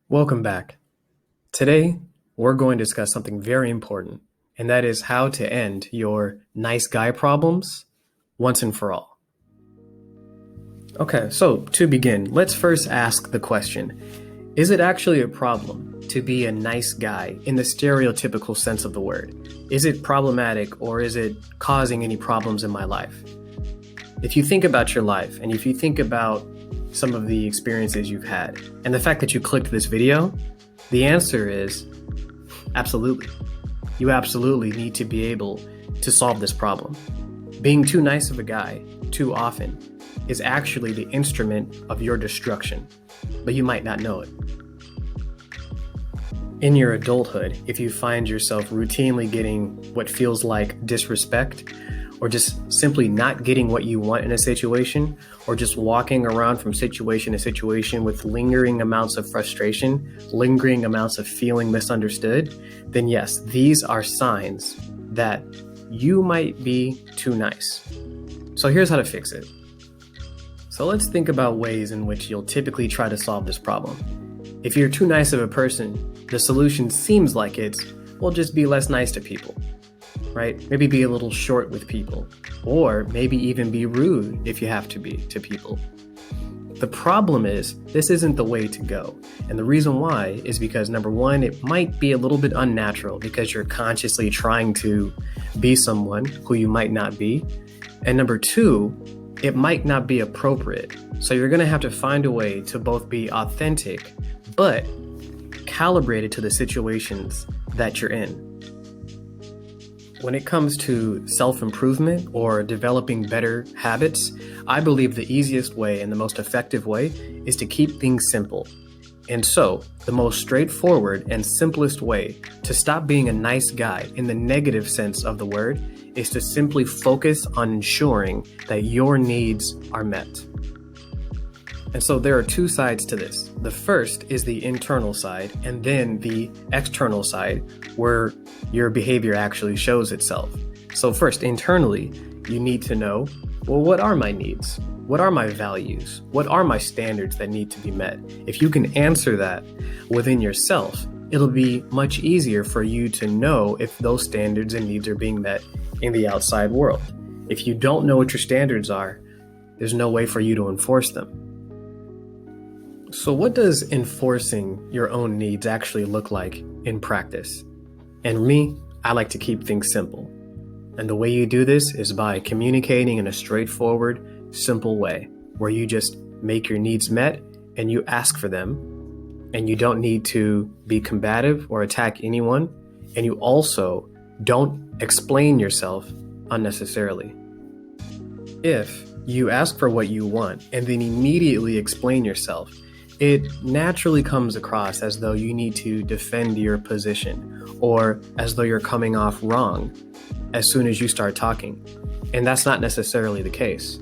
Welcome back. Today, we're going to discuss something very important, and that is how to end your nice guy problems once and for all. Okay, so to begin, let's first ask the question, is it actually a problem to be a nice guy in the stereotypical sense of the word? Is it problematic or is it causing any problems in my life? If you think about your life and if you think about some of the experiences you've had and the fact that you clicked this video, the answer is absolutely. You absolutely need to be able to solve this problem. Being too nice of a guy too often is actually the instrument of your destruction, but you might not know it. In your adulthood, if you find yourself routinely getting what feels like disrespect, or just simply not getting what you want in a situation, or just walking around from situation to situation with lingering amounts of frustration, lingering amounts of feeling misunderstood, then yes, these are signs that you might be too nice. So here's how to fix it. So let's think about ways in which you'll typically try to solve this problem. If you're too nice of a person, the solution seems like it's, well, just be less nice to people. Right? Maybe be a little short with people, or maybe even be rude if you have to be to people. The problem is, this isn't the way to go. And the reason why is because number one, it might be a little bit unnatural because you're consciously trying to be someone who you might not be. And number two, it might not be appropriate. So you're going to have to find a way to both be authentic, but calibrated to the situations that you're in. When it comes to self-improvement or developing better habits, I believe the easiest way and the most effective way is to keep things simple. And so, the most straightforward and simplest way to stop being a nice guy in the negative sense of the word is to simply focus on ensuring that your needs are met. And so there are two sides to this. The first is the internal side, and then the external side, where your behavior actually shows itself. So first, internally, you need to know, well, what are my needs? What are my values? What are my standards that need to be met? If you can answer that within yourself, it'll be much easier for you to know if those standards and needs are being met in the outside world. If you don't know what your standards are, there's no way for you to enforce them. So what does enforcing your own needs actually look like in practice? And me, I like to keep things simple. And the way you do this is by communicating in a straightforward, simple way, where you just make your needs met and you ask for them, and you don't need to be combative or attack anyone, and you also don't explain yourself unnecessarily. If you ask for what you want and then immediately explain yourself, it naturally comes across as though you need to defend your position or as though you're coming off wrong as soon as you start talking. And that's not necessarily the case.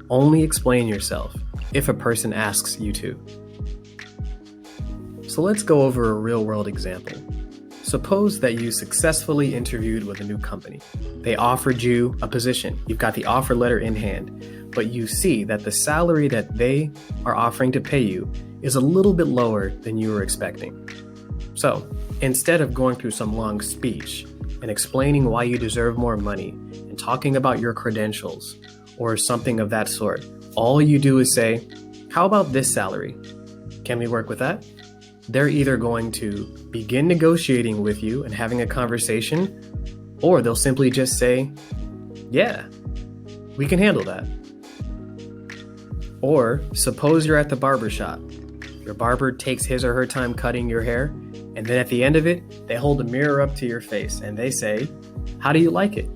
Only explain yourself if a person asks you to. So let's go over a real-world example. Suppose that you successfully interviewed with a new company. They offered you a position. You've got the offer letter in hand, but you see that the salary that they are offering to pay you is a little bit lower than you were expecting. So instead of going through some long speech and explaining why you deserve more money and talking about your credentials or something of that sort, all you do is say, how about this salary? Can we work with that? They're either going to begin negotiating with you and having a conversation, or they'll simply just say, yeah, we can handle that. Or suppose you're at the barber shop. Your barber takes his or her time cutting your hair, and then at the end of it, they hold a mirror up to your face and they say, how do you like it?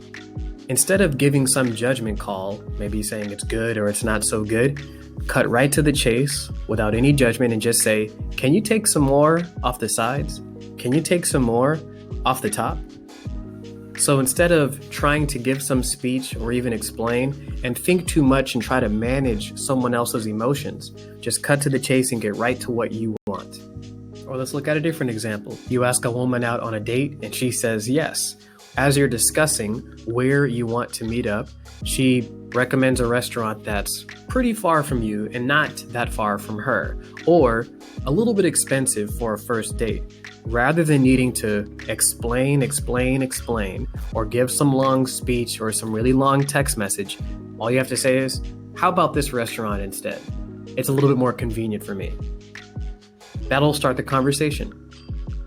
Instead of giving some judgment call, maybe saying it's good or it's not so good, cut right to the chase without any judgment and just say, can you take some more off the sides? Can you take some more off the top? So instead of trying to give some speech or even explain and think too much and try to manage someone else's emotions, just cut to the chase and get right to what you want. Or let's look at a different example. You ask a woman out on a date and she says yes. As you're discussing where you want to meet up, She recommends a restaurant that's pretty far from you and not that far from her, or a little bit expensive for a first date. Rather than needing to explain, or give some long speech or some really long text message, all you have to say is, how about this restaurant instead? It's a little bit more convenient for me. That'll start the conversation.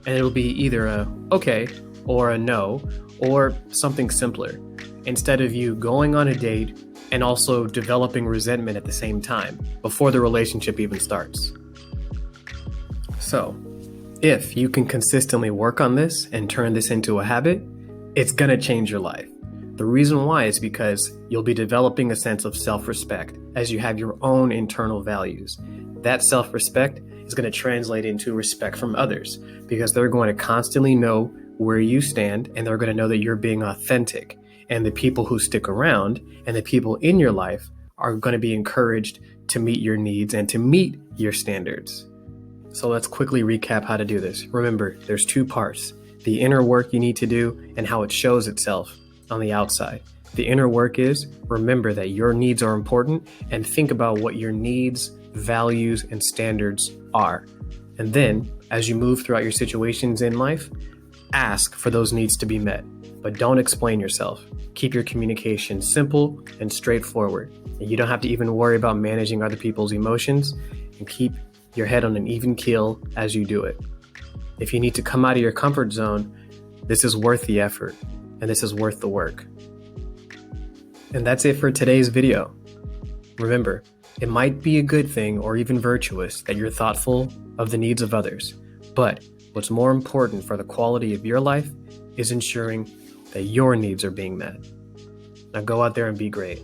And it'll be either a okay or a no, or something simpler, instead of you going on a date and also developing resentment at the same time before the relationship even starts. So, if you can consistently work on this and turn this into a habit, it's gonna change your life. The reason why is because you'll be developing a sense of self-respect as you have your own internal values. That self-respect is going to translate into respect from others because they're going to constantly know where you stand, and they're going to know that you're being authentic. And the people who stick around and the people in your life are going to be encouraged to meet your needs and to meet your standards. So let's quickly recap how to do this. Remember, there's two parts: the inner work you need to do and how it shows itself on the outside. The inner work is remember that your needs are important and think about what your needs, values, and standards are. And then, as you move throughout your situations in life, ask for those needs to be met, but don't explain yourself. Keep your communication simple and straightforward. And you don't have to even worry about managing other people's emotions, and keep your head on an even keel as you do it. If you need to come out of your comfort zone, this is worth the effort, and this is worth the work. And that's it for today's video. Remember, it might be a good thing or even virtuous that you're thoughtful of the needs of others, but what's more important for the quality of your life is ensuring that your needs are being met. Now go out there and be great.